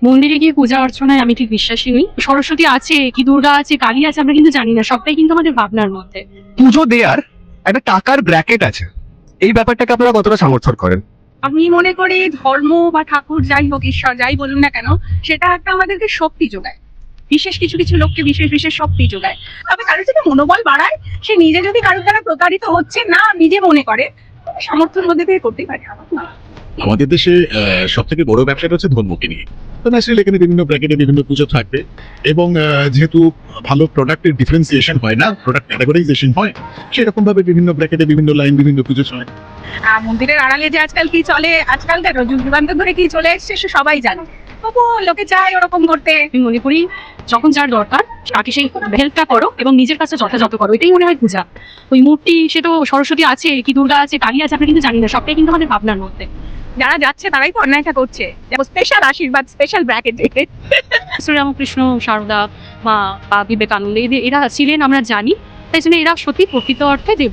মন্দিরে গিয়ে পূজা অর্চনায় আমি ঠিক বিশ্বাসী নই। সরস্বতী আছে কি, দুর্গা আছে, কালী আছে, আমরা কিন্তু জানি না। সবটাই কিন্তু আমাদের ভাবনার মধ্যে। পুজো দেওয়ার একটা টাকার ব্র্যাকেট আছে, এই ব্যাপারটাকে আপনারা কতটা সমর্থন করেন? আমি মনে করি ধর্ম বা ঠাকুর যাই হোক, ঈশ্বর যাই বলুন না কেন, সেটা একটা আমাদেরকে শক্তি যোগায়। বিশেষ কিছু কিছু লোককে বিশেষ বিশেষ শক্তি যোগায়। তবে কারোর যদি মনোবল বাড়ায়, সে নিজে যদি কারোর দ্বারা প্রতারিত হচ্ছে না নিজে মনে করে, সামর্থ্যের মধ্যে থেকে করতেই পারে। আমাদের দেশে সব থেকে বড় ব্যবসাটা হচ্ছে ধর্মকে নিয়ে। তো ন্যাচারালি এখানে বিভিন্ন ব্র্যাকেটে বিভিন্ন পুজো থাকবে, এবং যেহেতু ভালো প্রোডাক্টের ডিফারেন্সিয়েশন হয় না, প্রোডাক্ট ক্যাটাগরাইজেশন হয়, সেরকম ভাবে বিভিন্ন ব্র্যাকেটে বিভিন্ন লাইন বিভিন্ন পুজো চলে। মন্দিরের আড়ালে যে আজকাল কি চলে, আজকালকার যুগ যুগান্তর ধরে কি চলে এসছে, সে সবাই জানে। তবু লোকে চায় ওরকম করতে। আমি মনে করি যখন যার দরকার তাকে সেই হেল্পটা করো এবং নিজের কাছে যথাযথ করো, এটাই মনে হয় পূজা। ওই মূর্তি, সেটা সরস্বতী আছে কি, দুর্গা আছে, কালী আছে, আমরা কিন্তু জানি না। সবটাই কিন্তু আমাদের ভাবনার মধ্যে। যারা যাচ্ছে তারাই তো অন্যায়টা করছে। স্পেশাল আশীর্বাদ, স্পেশাল ব্র্যাকেট। শ্রীরামকৃষ্ণ, সারদা মা বা বিবেকানন্দ, এরা ছিলেন আমরা জানি। তাই জন্য এরা সত্যি প্রকৃত অর্থে দেব।